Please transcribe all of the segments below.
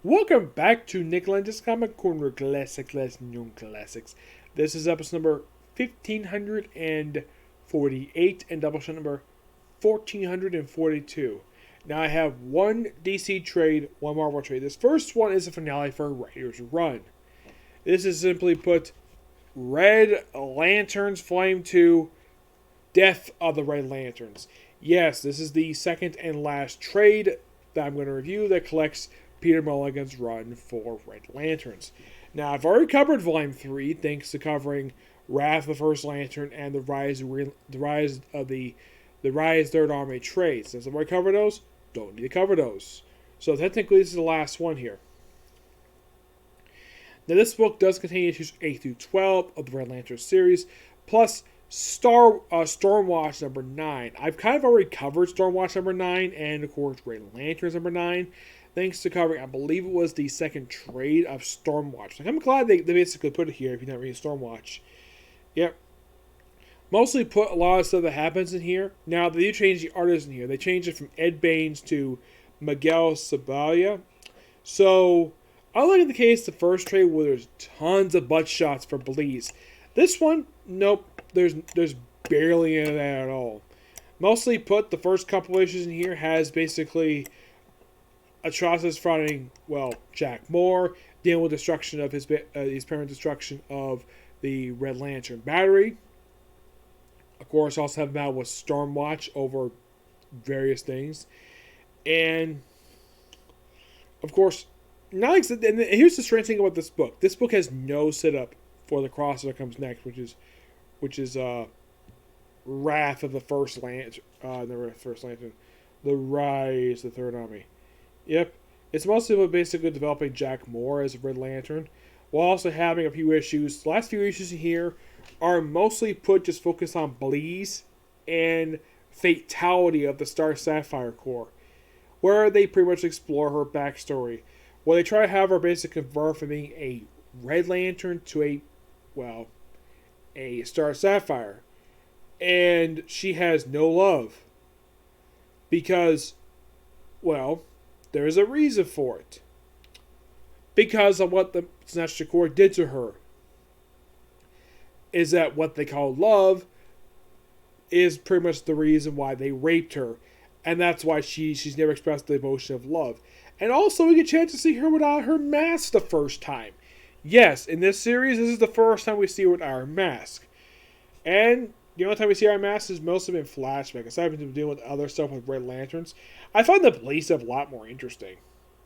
Welcome back to Nick Lenz's Comic Corner Classic Young Classics. This is episode number 1548 and Doubleshot number 1442. Now I have one DC trade, one Marvel trade. This first one is a finale for Writer's Run. This is simply put Red Lanterns Flame 2 Death of the Red Lanterns. Yes, this is the second and last trade that I'm going to review that collects Peter Mulligan's run for Red Lanterns. Now, I've already covered Volume 3, thanks to covering Wrath of the First Lantern and the Rise of the Third Army trades. Since I've already covered those, don't need to cover those. So technically, this is the last one here. Now, this book does contain issues 8 through 12 of the Red Lantern series, plus Stormwatch number 9. I've kind of already covered Stormwatch number 9 and, of course, Red Lanterns number 9. Thanks to covering, I believe it was the second trade of Stormwatch. Like, I'm glad they basically put it here if you're not reading Stormwatch. Yep. Mostly put a lot of stuff that happens in here. Now, they do change the artist in here. They changed it from Ed Baines to Miguel Zabalia. So, unlike in the case the first trade where there's tons of butt shots for Bleeze, this one, nope, there's barely any of that at all. Mostly put, the first couple issues in here has basically Atrocitus fronting, Jack Moore, dealing with destruction of his parent destruction of the Red Lantern battery. Of course, also have him out with Stormwatch over various things. And, of course, and here's the strange thing about this book. This book has no setup for the crossover that comes next, which is Wrath of the First Lantern. The Rise of the Third Army. Yep. It's mostly about basically developing Jack Moore as a Red Lantern, while also having a few issues. The last few issues here are mostly just focused on Bleeze and Fatality of the Star Sapphire Corps, where they pretty much explore her backstory. Where they try to have her basically convert from being a Red Lantern to a Star Sapphire. And she has no love. Because, there's a reason for it. Because of what the Sinestro Corps did to her. Is that what they call love is pretty much the reason why they raped her. And that's why she's never expressed the emotion of love. And also we get a chance to see her without her mask the first time. Yes, in this series, this is the first time we see her without her mask. And the only time we see our mask is mostly been flashback. Aside from dealing with other stuff with Red Lanterns, I find the Bleeze stuff a lot more interesting.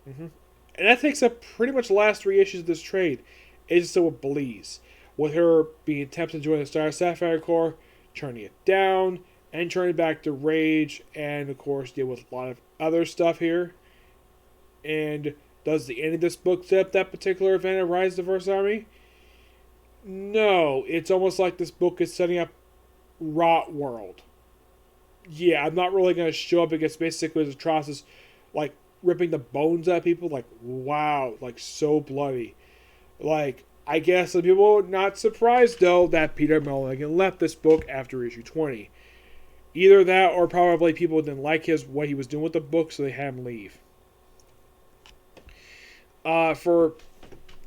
And that takes up pretty much the last 3 issues of this trade. It's still with Bleeze. With her being tempted to join the Star Sapphire Corps, turning it down, and turning back to Rage, and of course deal with a lot of other stuff here. And does the end of this book set up that particular event of Rise of the First Army? No, it's almost like this book is setting up Rot World. Yeah, I'm not really going to show up against basically the Atrocitus, ripping the bones out of people. Wow, so bloody. I guess some people are not surprised, though, that Peter Mulligan left this book after issue 20. Either that, or probably people didn't like what he was doing with the book, so they had him leave. For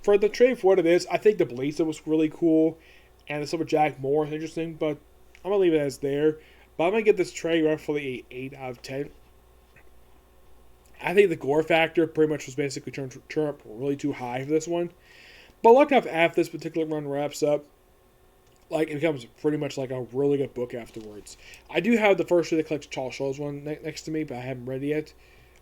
the trade, for what it is, I think the Bleeze was really cool, and the stuff with Jack Moore is interesting, but I'm going to leave it as there. But I'm going to give this trade roughly an 8 out of 10. I think the gore factor pretty much was basically turned up really too high for this one. But luckily enough, after this particular run wraps up, it becomes pretty much like a really good book afterwards. I do have the first trade that collects Charles Schultz one next to me, but I haven't read it yet.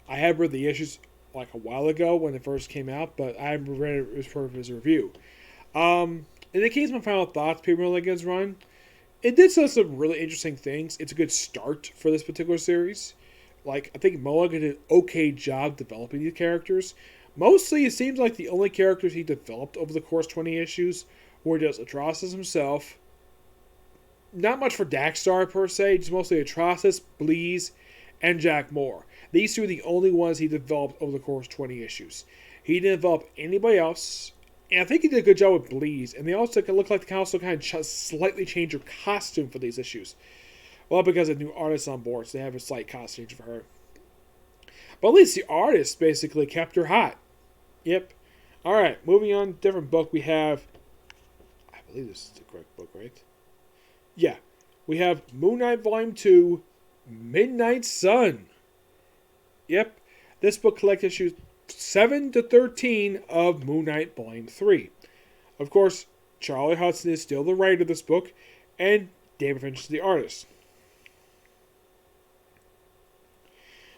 I have read the issues a while ago when it first came out, but I haven't read it as part of his review. In the case of my final thoughts, Peter Mulligan's run, it did some really interesting things. It's a good start for this particular series. I think Mulligan did an okay job developing these characters. Mostly, it seems like the only characters he developed over the course of 20 issues were just Atrocitus himself. Not much for Daxter, per se, just mostly Atrocitus, Bleeze, and Jack Moore. These two are the only ones he developed over the course of 20 issues. He didn't develop anybody else, and I think he did a good job with Bleeze, and they also look like they can also kind of slightly change her costume for these issues. Well, because of new artists on board, so they have a slight costume change for her. But at least the artist basically kept her hot. Yep. All right, moving on. Different book. We have. I believe this is the correct book, right? Yeah. We have Moon Knight Volume 2, Midnight Sun. Yep. This book collects issues 7 to 13 of Moon Knight Volume 3. Of course, Charlie Hudson is still the writer of this book, and David Finch is the artist.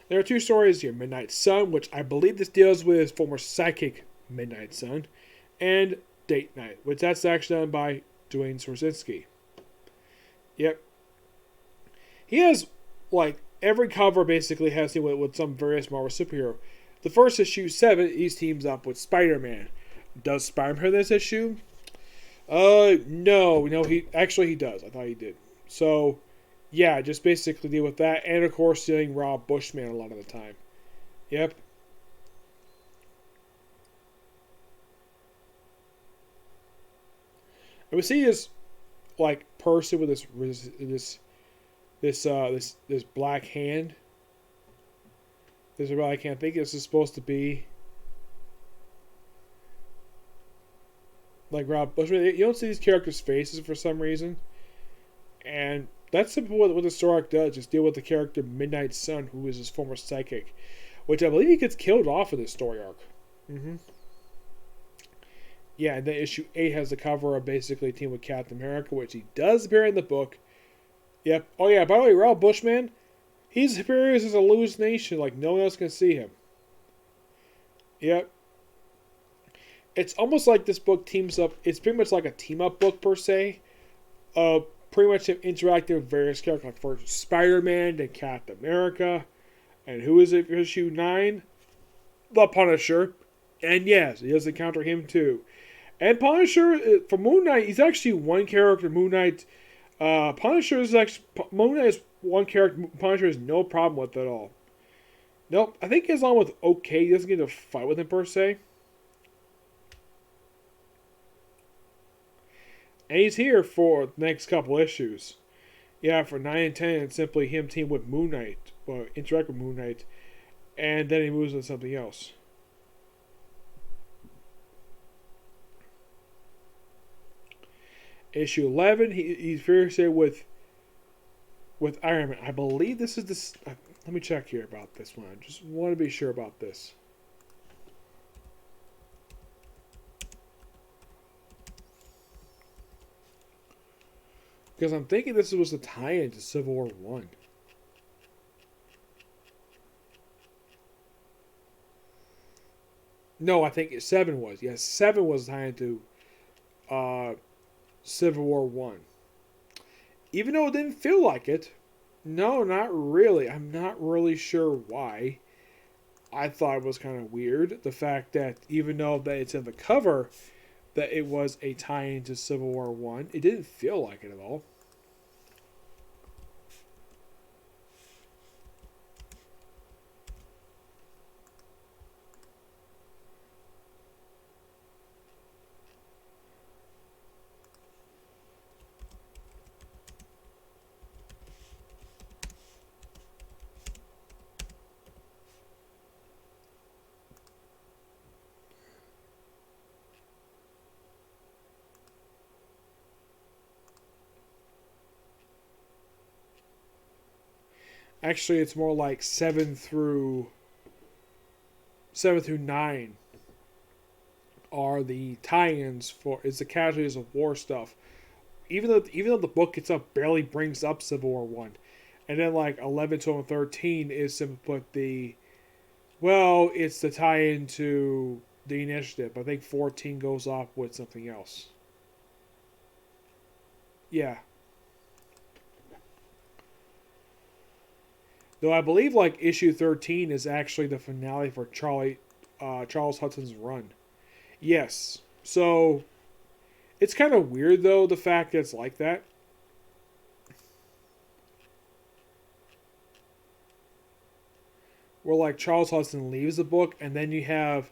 There are two stories here, Midnight Sun, which I believe this deals with his former psychic Midnight Sun, and Date Night, which that's actually done by Dwayne Swarzinski. Yep. He has, like, every cover basically has him with some various Marvel superhero. The first issue, 7, he teams up with Spider-Man. Does Spider-Man have this issue? No, he does. I thought he did. So, yeah, just basically deal with that, and of course, dealing Rob Bushman a lot of the time. Yep. And we see this, like, person with this black hand. This is what I can't think. This is supposed to be like Rob Bushman. You don't see these characters' faces for some reason, and that's simply what the story arc does. Just deal with the character Midnight Sun, who is his former psychic, which I believe he gets killed off in this story arc. Mm-hmm. Yeah, and then issue 8 has the cover of basically a team with Captain America, which he does appear in the book. Yep. Oh yeah, by the way, Rob Bushman, he's appears as a hallucination, like no one else can see him. Yep. It's almost like this book teams up. It's pretty much like a team-up book per se. Pretty much interacting with various characters, like for Spider-Man and Captain America, and who is it for issue 9? The Punisher. And yes, he does encounter him too. And Punisher, for Moon Knight, he's actually one character. Moon Knight, Punisher is actually Moon Knight is one character. Punisher has no problem with at all. Nope, I think he gets along with okay. He doesn't get to fight with him per se. And he's here for the next couple issues. Yeah, for 9 and 10, it's simply him team with Moon Knight, well, interact with Moon Knight, and then he moves on something else. Issue 11, he's fiercely with Iron Man. I believe this is this. Let me check here about this one. I just want to be sure about this. Because I'm thinking this was a tie-in to Civil War 1. No, I think 7 was. Yes, 7 was tie-in to Civil War 1. Even though it didn't feel like it. No, not really. I'm not really sure why. I thought it was kind of weird. The fact that even though that it's in the cover, that it was a tie-in to Civil War 1. It didn't feel like it at all. Actually, it's more like 7 through 9 are the tie-ins for it's the casualties of war stuff. Even though the book itself barely brings up Civil War 1, and then like 11, 12, and 13 is simply put it's the tie-in to the initiative. I think 14 goes off with something else. Yeah. Though I believe like issue 13 is actually the finale for Charles Hudson's run. Yes. So it's kind of weird though the fact that it's like that. Where like Charles Hudson leaves the book and then you have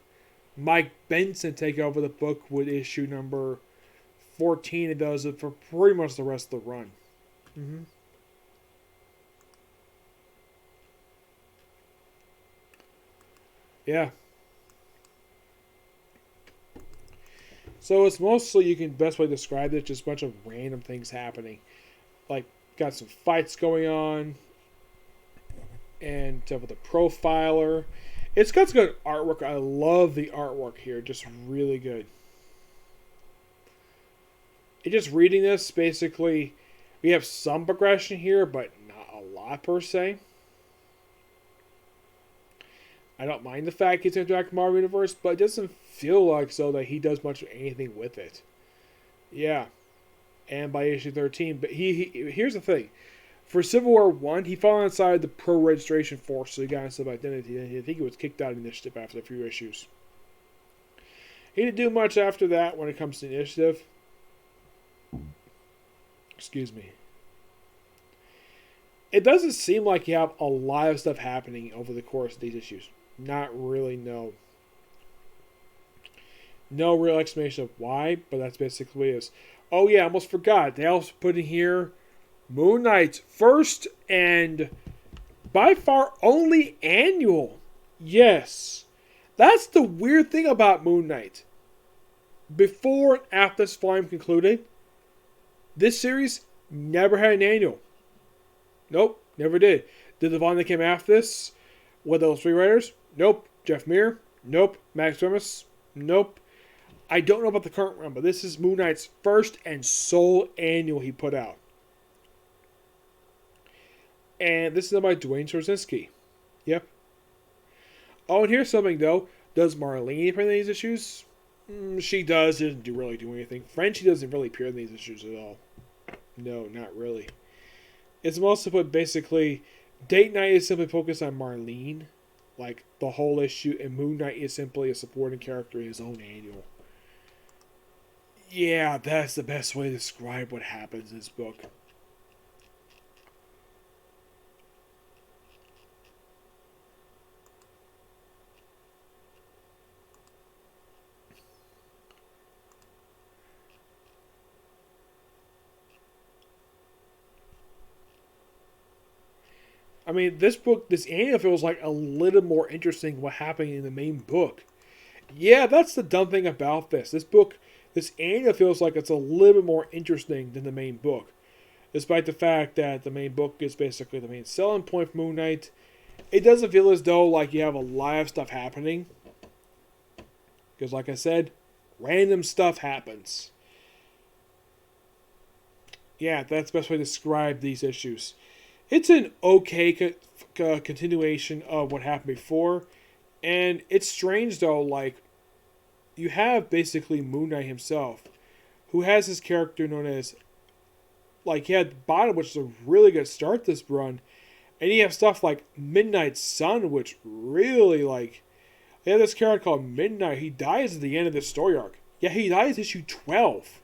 Mike Benson take over the book with issue number 14. It does it for pretty much the rest of the run. Mm-hmm. Yeah. So it's mostly, you can best way to describe it, just a bunch of random things happening. Like, got some fights going on, and with a profiler. It's got some good artwork. I love the artwork here, just really good. And just reading this, basically, we have some progression here, but not a lot per se. I don't mind the fact he's interacting with Marvel Universe, but it doesn't feel like so that he does much of anything with it. Yeah. And by issue 13, but here's the thing. For Civil War 1, he fell inside the pro-registration force, so he got himself identity, and I think he was kicked out of initiative after a few issues. He didn't do much after that when it comes to initiative. Excuse me. It doesn't seem like you have a lot of stuff happening over the course of these issues. Not really, no. No real explanation of why, but that's basically what it is. Oh yeah, I almost forgot. They also put in here Moon Knight's first and by far only annual. Yes. That's the weird thing about Moon Knight. Before and after this volume concluded, this series never had an annual. Nope, never did. Did the volume that came after this with those three writers? Nope. Jeff Meir? Nope. Max Remus? Nope. I don't know about the current run, but this is Moon Knight's first and sole annual he put out. And this is done by Dwayne Straczynski. Yep. Oh, and here's something, though. Does Marlene appear in these issues? She does. She doesn't really do anything. Frenchie doesn't really appear in these issues at all. No, not really. It's mostly put basically, Date Night is simply focused on Marlene, like the whole issue, and Moon Knight is simply a supporting character in his own annual. Yeah, that's the best way to describe what happens in this book. I mean, this book, this annual feels like a little more interesting what happened in the main book. Yeah, that's the dumb thing about this. This annual feels like it's a little bit more interesting than the main book. Despite the fact that the main book is basically the main selling point for Moon Knight. It doesn't feel as though like you have a lot of stuff happening. Because like I said, random stuff happens. Yeah, that's the best way to describe these issues. It's an okay continuation of what happened before. And it's strange though, like, you have basically Moon Knight himself, who has his character known as, like, he had Bottom, which is a really good start this run, and you have stuff like Midnight Sun, which really, like, they have this character called Midnight. He dies at the end of this story arc. Yeah, he dies issue 12.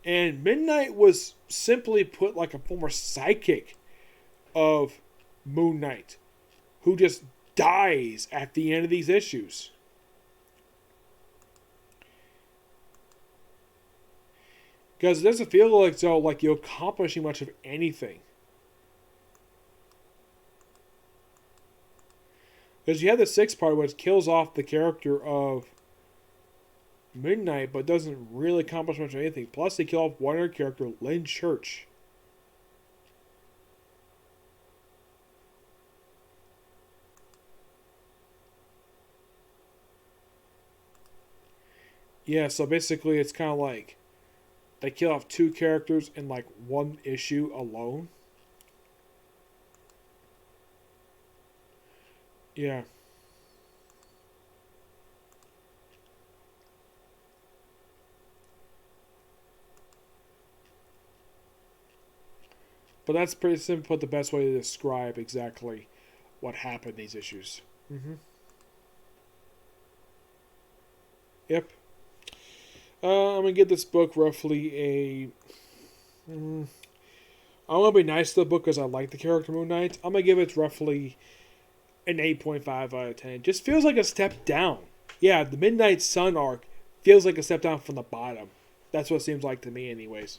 And Midnight was simply put like a former sidekick of Moon Knight, who just dies at the end of these issues. Because it doesn't feel like so like you're accomplishing much of anything. Because you have the sixth part which kills off the character of Midnight, but doesn't really accomplish much of anything. Plus, they kill off one other character, Lenz. Yeah, so basically it's kind of like they kill off two characters in like one issue alone. Yeah. But that's pretty simple, but the best way to describe exactly what happened in these issues. Mm-hmm. Yep. I'm going to give this book roughly a... I'm going to be nice to the book because I like the character Moon Knight. I'm going to give it roughly an 8.5 out of 10. It just feels like a step down. Yeah, the Midnight Sun arc feels like a step down from the bottom. That's what it seems like to me anyways.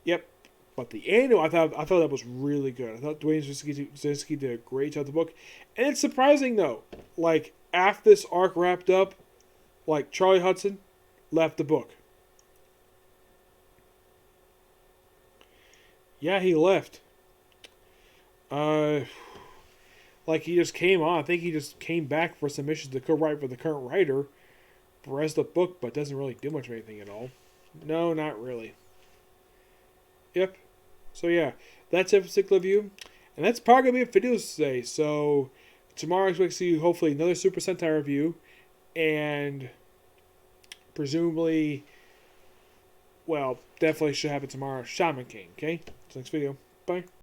Yep. But the annual, I thought that was really good. I thought Dwayne Straczynski did a great job with the book. And it's surprising though. Like, after this arc wrapped up, like Charlie Hudson left the book. Yeah, he left. Like he just came on. I think he just came back for some issues to co-write for the current writer for the rest of the book, but doesn't really do much of anything at all. No, not really. Yep. So yeah, that's it for Cyclo View. And that's probably going to be a video today. So tomorrow I expect to see hopefully another Super Sentai review. And presumably, well, definitely should happen tomorrow, Shaman King. Okay? So next video. Bye.